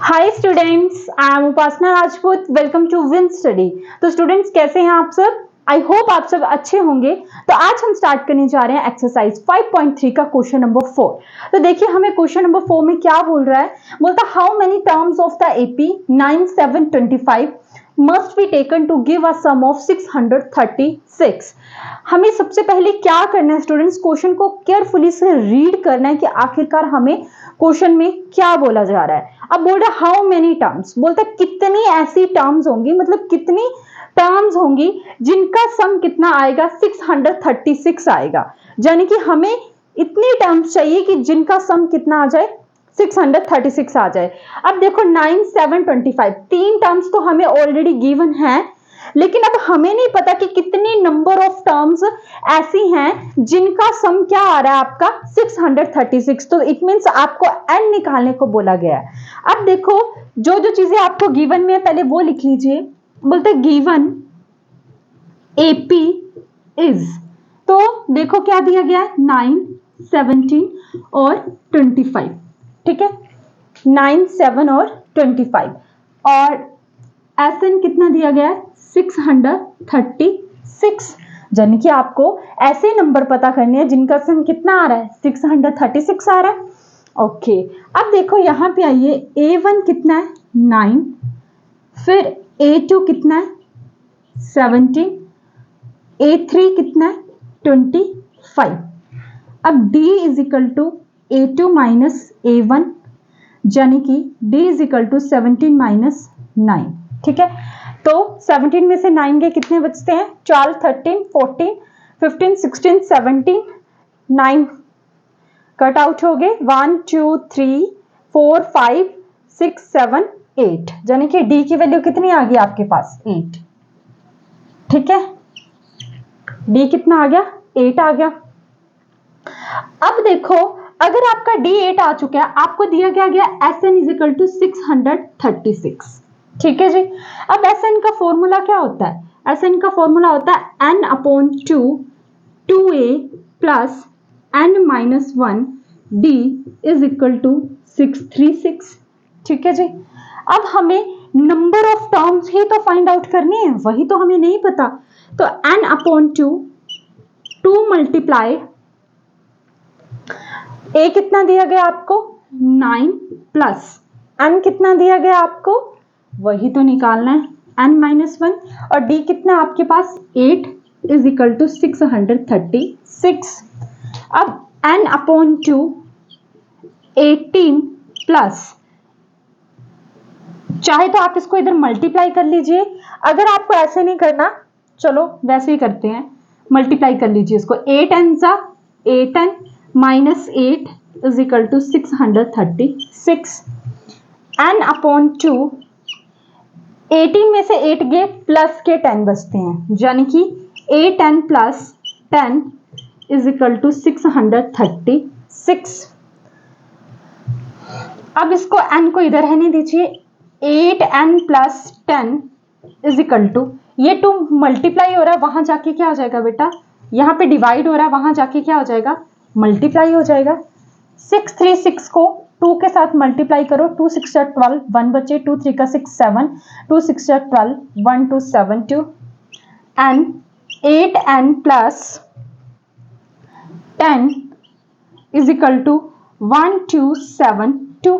Hi students, I am Upasana Rajput. Welcome to win study. तो students कैसे हैं आप सब? आई होप आप सब अच्छे होंगे। तो आज हम स्टार्ट करने जा रहे हैं एक्सरसाइज 5.3 का क्वेश्चन नंबर 4। तो देखिए हमें क्वेश्चन नंबर 4 में क्या बोल रहा है। बोलता how many terms of the AP 9725 must be taken to give a sum of 636। हमें सबसे पहले क्या करना है स्टूडेंट्स, क्वेश्चन को केयरफुली से रीड करना है कि आखिरकार हमें क्वेश्चन में क्या बोला जा रहा है। अब बोल रहा हाउ मेनी टर्म्स, बोलता कितनी ऐसी टर्म्स होंगी, मतलब कितनी टर्म्स होंगी जिनका सम कितना आएगा 636 आएगा। यानी कि हमें इतनी टर्म्स चाहिए कि जिनका सम कितना आ जाए 636 आ जाए। अब देखो 9 7 25 तीन टर्म्स तो हमें ऑलरेडी गिवन है, लेकिन अब हमें नहीं पता कि कितनी नंबर ऑफ टर्म्स ऐसी हैं जिनका सम क्या आ रहा है आपका 636। तो इट मींस आपको n निकालने को बोला गया है। अब देखो जो जो चीजें आपको गिवन में है पहले वो लिख लीजिए। बोलते गिवन एपी इज, तो देखो क्या दिया गया है 9 17 और 25। ठीक है, 9 7 और 25 और एसएन कितना दिया गया है 636। यानी कि आपको ऐसे नंबर पता करने हैं जिनका सम कितना आ रहा है 636 आ रहा है। ओके, अब देखो यहां पे आइए A1 कितना है 9, फिर A2 कितना है 17, A3 कितना है 25। अब D is equal to A2 minus A1, यानी कि D is equal to 17 minus 9। ठीक है, तो 17 में से 9 के कितने बचते हैं 12 13 14 15 16 17, 9 कट आउट हो गए 1 2 3 4 5 6 7 8, यानी कि डी की वैल्यू कितनी आ गई आपके पास 8। ठीक है, डी कितना आ गया 8 आ गया। अब देखो अगर आपका डी 8 आ चुका है, आपको दिया गया S N is equal to 636। ठीक है जी। अब एस एन का फॉर्मूला क्या होता है, एस एन का फॉर्मूला होता है N upon 2 2a plus N minus 1 D is equal to 636। ठीक है जी। अब हमें नंबर ऑफ टर्म्स ही तो फाइंड आउट करनी है, वही तो हमें नहीं पता। तो एन अपॉन 2 मल्टीप्लाई ए कितना दिया गया आपको 9 प्लस एन कितना दिया गया आपको, वही तो निकालना है एन माइनस 1, और डी कितना आपके पास 8 इज इक्वल टू 636। अब एन अपॉन 2 18 प्लस, चाहे तो आप इसको इधर मल्टीप्लाई कर लीजिए, अगर आपको ऐसे नहीं करना चलो वैसे ही करते हैं, मल्टीप्लाई कर लीजिए इसको 8 एन सा 8 N minus 8 is equal to 636। N upon 2 18 में से 8 गए प्लस के 10 बचते हैं, यानी कि 8 N plus 10 is equal to 636। अब इसको n को इधर रहने दीजिए, 8n plus 10 is equal to, ये 2 मल्टीप्लाई हो रहा है वहां जाके क्या हो जाएगा बेटा, यहाँ पे डिवाइड हो रहा है वहां जाके क्या हो जाएगा मल्टीप्लाई हो जाएगा। 636 को 2 के साथ मल्टीप्लाई करो, 2 6 12 1 बचे, 2 3 का 6 7, 2 6 12 1 2 7 2 and 8n plus 10 is equal to 1 2 7 2।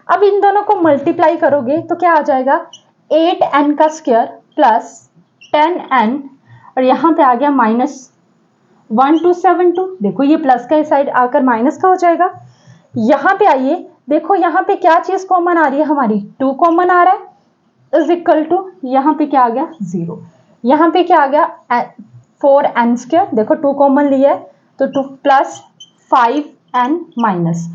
अब इन दोनों को मल्टीप्लाई करोगे तो क्या आ जाएगा 8n का स्क्वायर प्लस 10n, और यहां पे आ गया माइनस 1272। देखो ये प्लस का साइड आकर माइनस का हो जाएगा। यहां पे आइए, देखो यहां पे क्या चीज कॉमन आ रही है हमारी 2 कॉमन आ रहा है इज इक्वल टू, यहां पे क्या आ गया 0, यहां पे क्या आ गया 4n स्क्वायर, देखो 2 कॉमन लिया है तो 2 प्लस 5n माइनस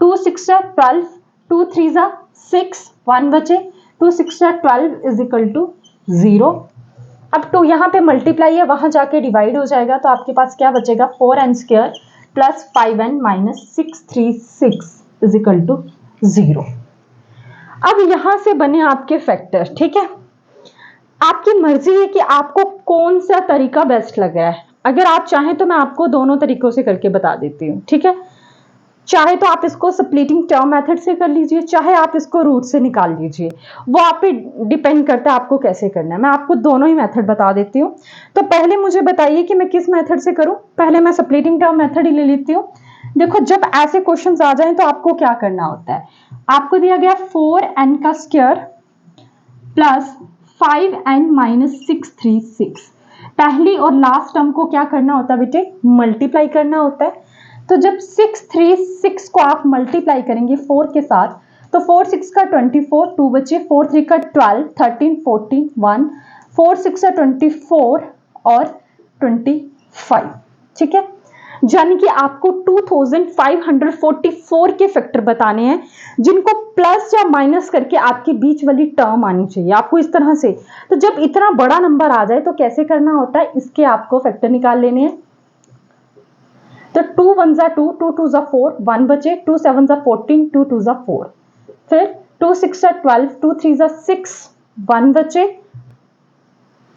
2 6 12 2 3 6 1 बचे, 2 6 12 इज इक्वल टू 0। अब 2 यहाँ पे मल्टीप्लाई है वहां जाके डिवाइड हो जाएगा, तो आपके पास क्या बचेगा 4n square plus 5n minus 636 is equal to 0। अब यहां से बने आपके फैक्टर। ठीक है, आपकी मर्जी है कि आपको कौन सा तरीका बेस्ट लग रहा है। अगर आप चाहें तो मैं आपको दोनों तरीकों से करके बता देती हूँ। ठीक है, चाहे तो आप इसको स्प्लिटिंग टर्म मेथड से कर लीजिए, चाहे आप इसको रूट से निकाल लीजिए, वो आप पे डिपेंड करता है आपको कैसे करना है। मैं आपको दोनों ही मेथड बता देती हूँ। तो पहले मुझे बताइए कि मैं किस मेथड से करूँ। पहले मैं स्प्लिटिंग टर्म मेथड ही ले लेती हूँ। देखो, जब ऐसे क्वेश्चंस आ जाएं तो आपको क्या करना होता है। आपको दिया गया 4n का स्क्वायर प्लस 5n माइनस 636, पहली और लास्ट टर्म को क्या करना होता है बेटे, मल्टीप्लाई करना होता है। तो जब 636 को आप मल्टीप्लाई करेंगे 4 के साथ, तो 4 6 का 24, 2 बचे, 4 3 का 12, 13 14 1, 4 6 का 24 और 25। ठीक है, यानी कि आपको 2544 के फैक्टर बताने हैं जिनको प्लस या माइनस करके आपके बीच वाली टर्म आनी चाहिए आपको इस तरह से। तो जब इतना बड़ा नंबर आ जाए तो कैसे करना होता है, इसके आपको फैक्टर निकाल लेने हैं। तो 2 1 जा 2, 2 2 जा 4, 1 बचे, 2 7 जा 14, 2 2 जा 4, फिर 2 6 जा 12, 2 3 जा 6, 1 बचे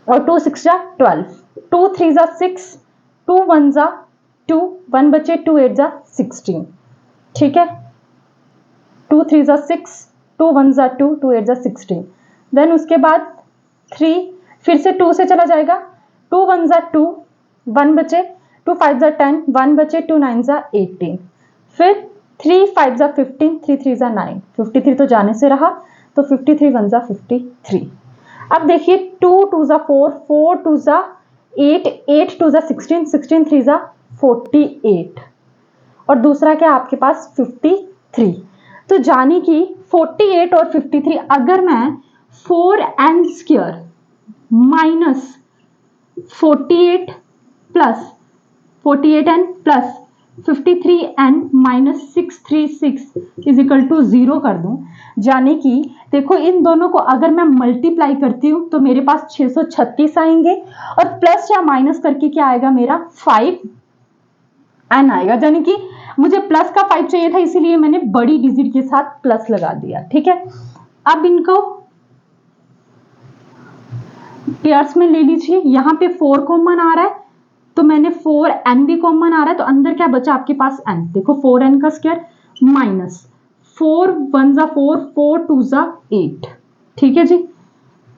और 2 6 जा 12, 2 3 जा 6, 2 1 जा 2, 1 बचे, 2 8 जा 16। ठीक है, 2 3 जा 6, 2 1 जा 2, 2 8 जा 16। देन उसके बाद 3 फिर से 2 से चला जाएगा, 2 1 जा 2, 1 बचे, 2 5 जा 10, 1 बचे, 2 9 जा 18, फिर 3 5 जा 15, 3 3 जा 9, 53 तो जाने से रहा, तो 53 1 जा 53। अब देखिए 2 2 जा 4, 4 2 जा 8, 8 2 जा 16, 16 3 जा 48 और दूसरा क्या आपके पास 53। तो जाने की 48 और 53 अगर मैं 4n square minus 48 plus 48n plus 53n minus 636 is equal to 0 कर दूं, जाने की देखो इन दोनों को अगर मैं मल्टीप्लाई करती हूं तो मेरे पास 636 आएंगे और प्लस या माइनस करके क्या आएगा मेरा 5n आएगा, यानी कि मुझे प्लस का 5 चाहिए था इसीलिए मैंने बड़ी डिजिट के साथ प्लस लगा दिया। ठीक है, अब इनको पेयर्स में ले लीजिए, यहां पे 4 कॉमन आ रहा है तो मैंने 4n भी कॉमन आ रहा है तो अंदर क्या बचा आपके पास n, देखो 4n का स्क्वायर माइनस 4 1 जा 4, 4 2 जा 8। ठीक है जी,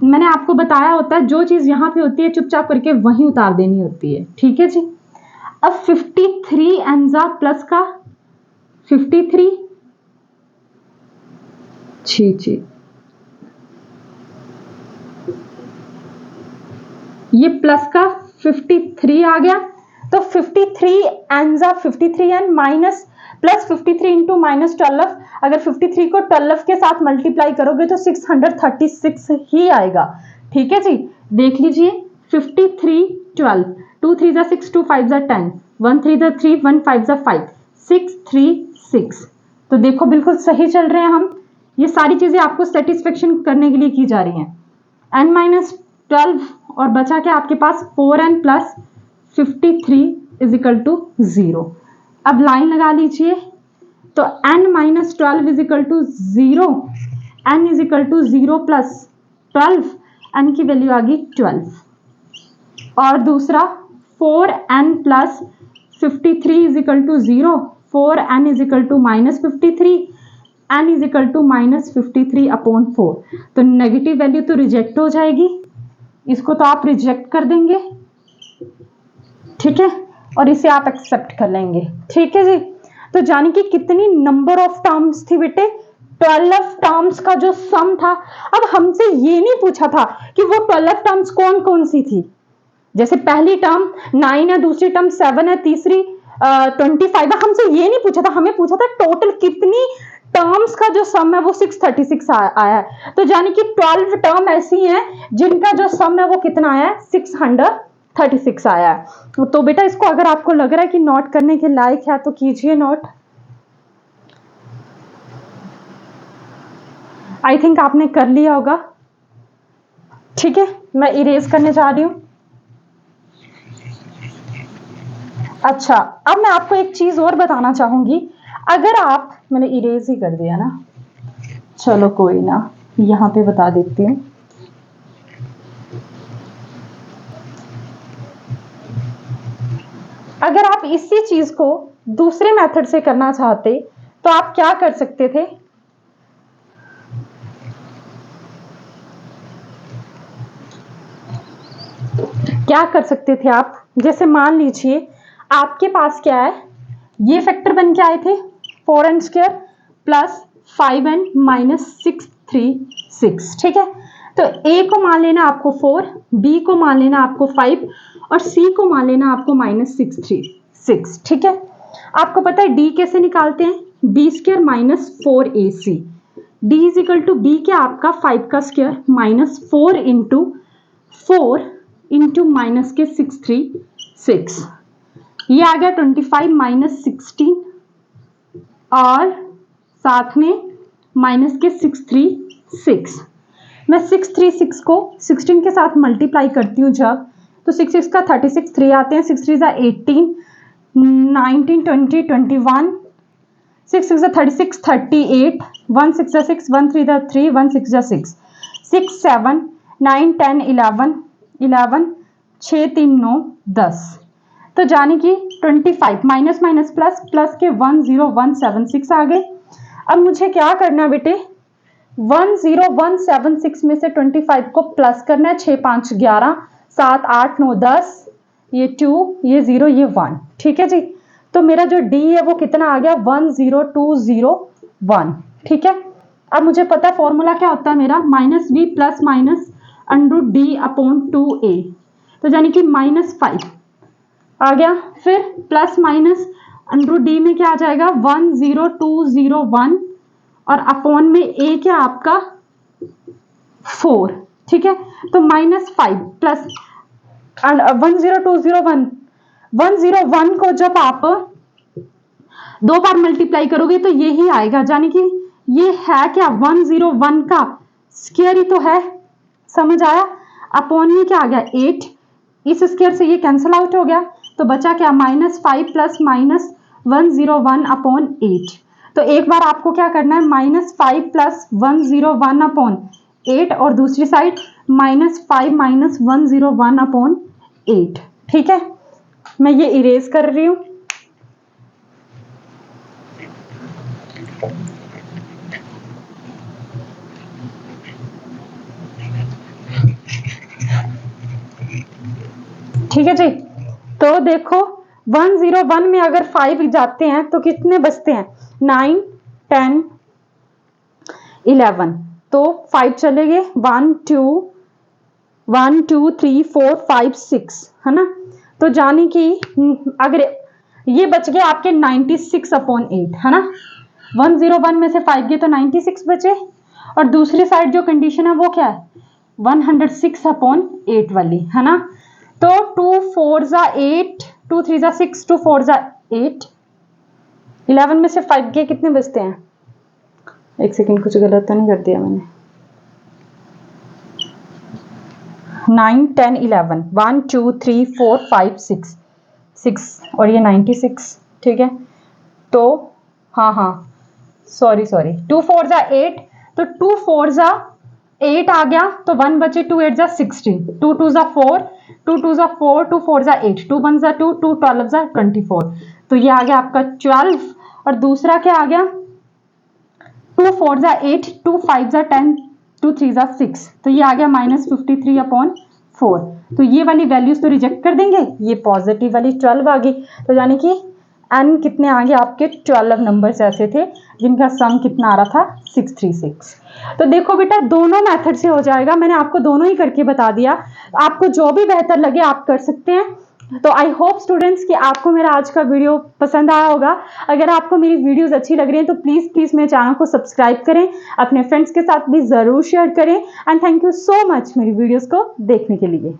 मैंने आपको बताया होता है जो चीज यहां पे होती है चुपचाप करके वहीं उतार देनी होती है। ठीक है जी, अब 53 n जा प्लस का 53, जी ये प्लस का 53 आ गया, तो 53 एन जा 53n minus plus 53 into minus 12, अगर 53 को 12 के साथ मल्टीप्लाई करोगे तो 636 ही आएगा। ठीक है जी, देख लीजिए 53 12, 2 3 जा 6, 2 5 जा 10, 1 3 जा 3, 1 5 जा 5, 6 3 6। तो देखो बिल्कुल सही चल रहे हैं हम, ये सारी चीजें आपको सेटिस्फेक्शन करने के लिए की जा रही हैं। n माइनस 12 और बचा क्या आपके पास 4n plus 53 is equal to 0। अब लाइन लगा लीजिए, तो n minus 12 is equal to 0, n is equal to 0 plus 12, n की वैल्यू आ गई 12 और दूसरा 4n plus 53 is equal to 0, 4n is equal to minus 53, n is equal to minus 53 upon 4। तो नेगेटिव वैल्यू तो रिजेक्ट हो जाएगी, इसको तो आप रिजेक्ट कर देंगे। ठीक है, और इसे आप एक्सेप्ट कर लेंगे। ठीक है जी, तो जाने की कितनी नंबर ऑफ टर्म्स थी बेटे, 12 टर्म्स का जो सम था। अब हमसे ये नहीं पूछा था कि वो 12 टर्म्स कौन कौन सी थी, जैसे पहली टर्म 9 है, दूसरी टर्म 7 है, तीसरी 25 है, हमसे ये नहीं पूछा था, हमें पूछा था टोटल कितनी टर्म्स का जो सम है वो 636 आया है। तो यानी कि 12 टर्म ऐसी हैं जिनका जो सम है वो कितना आया है, 636 आया है। तो बेटा इसको अगर आपको लग रहा है कि नोट करने के लायक है तो कीजिए नोट। आई थिंक आपने कर लिया होगा। ठीक है, मैं इरेज करने जा रही हूं। अच्छा, अब मैं आपको एक चीज और बताना चाहूंगी, अगर आप, मैंने इरेज ही कर दिया ना, चलो कोई ना, यहां पे बता देती हूँ। अगर आप इसी चीज को दूसरे मेथड से करना चाहते तो आप क्या कर सकते थे? क्या कर सकते थे आप? जैसे मान लीजिए आपके पास क्या है, ये फैक्टर बन के आए थे 4n² प्लस 5n माइनस 636, ठीक है। तो a को मान लेना आपको 4, b को मान लेना आपको 5 और c को मान लेना आपको माइनस 636, ठीक है। आपको पता है d कैसे निकालते हैं? b² minus 4ac, d is equal to b क्या आपका 5 का square minus 4 into 4 into minus के 636, ये आ गया 25 माइनस 16 और साथ में माइनस के 636। मैं 636 को 16 के साथ मल्टीप्लाई करती हूँ जब, तो 6 का 36 3 आते हैं, 6 3 18 19 20 21, 6 6 36 38, 1 6 6 1 3 3 1 6 6 6 7 9 10 11 11 6 3 9 10, तो जाने की 25 माइनस माइनस प्लस प्लस के 10176 आ गए। अब मुझे क्या करना है बेटे? 10176 में से 25 को प्लस करना है, 6 5 11 7 8 9 10, ये 2 ये 0 ये 1, ठीक है जी। तो मेरा जो d है वो कितना आ गया? 10201, ठीक है। अब मुझे पता है फॉर्मूला क्या होता है मेरा, minus b plus minus under d upon 2a, तो यानी कि -5 आ गया। फिर प्लस माइनस अंडर डी में क्या आ जाएगा? 10201 और अपॉन में a क्या आपका 4, ठीक है। तो -5 प्लस 10201, 101 को जब आप 2 बार मल्टीप्लाई करोगे तो ये ही आएगा, यानी कि ये है क्या 101 का स्क्वायर ही तो है, समझ आया। अपॉन में क्या आ गया 8, इस स्क्वायर से ये कैंसिल आउट हो गया, तो बचा क्या -5 प्लस माइनस 101 अपॉन 8। तो एक बार आपको क्या करना है, -5 प्लस 101 अपॉन 8 और दूसरी साइड -5 माइनस 101 अपॉन 8, ठीक है। मैं ये इरेज कर रही हूं। ठीक है जी। तो देखो 101 में अगर 5 जाते हैं तो कितने बचते हैं? 9 10 11, तो 5 चले गए, 1 2 3 4 5 6, है ना। तो जाने की अगर ये बच गए आपके 96 अपॉन 8, है ना। 101 में से 5 गए तो 96 बचे, और दूसरी साइड जो कंडीशन है वो क्या है? 106 अपॉन 8 वाली, है ना। तो 2 4 8, 2 3 6, 2 4 8, 11 में से 5 गए, कितने बचते हैं? एक सेकंड, कुछ गलत तो नहीं कर दिया मैंने? 9 10 11, 1 2 3 4 5 6 और ये 96, ठीक है। तो हाँ सॉरी 2 4 8, तो 2 4 8 आ गया, तो 1 बचे, 2 8 16, 2 2 4, 2 2 4, 2 4 8, 2 1 2, 2 12 24, तो ये आ गया आपका 12। और दूसरा क्या आ गया? 2 4 8, 2 5 10, 2 3 6, तो ये आ गया -53 अपॉन 4। तो ये वाली वैल्यूज तो रिजेक्ट कर देंगे, ये पॉजिटिव वाली 12 आ गई, तो यानी कि n कितने आ गए आपके? 12 नंबर्स ऐसे थे जिनका सम कितना आ रहा था? 636। तो देखो बेटा दोनों मेथड से हो जाएगा, मैंने आपको दोनों ही करके बता दिया, आपको जो भी बेहतर लगे आप कर सकते हैं। तो आई होप स्टूडेंट्स कि आपको मेरा आज का वीडियो पसंद आया होगा। अगर आपको मेरी वीडियोस अच्छी लग रही हैं तो प्लीज़ मेरे चैनल को सब्सक्राइब करें, अपने फ्रेंड्स के साथ भी ज़रूर शेयर करें, and thank you so much मेरी वीडियोस को देखने के लिए।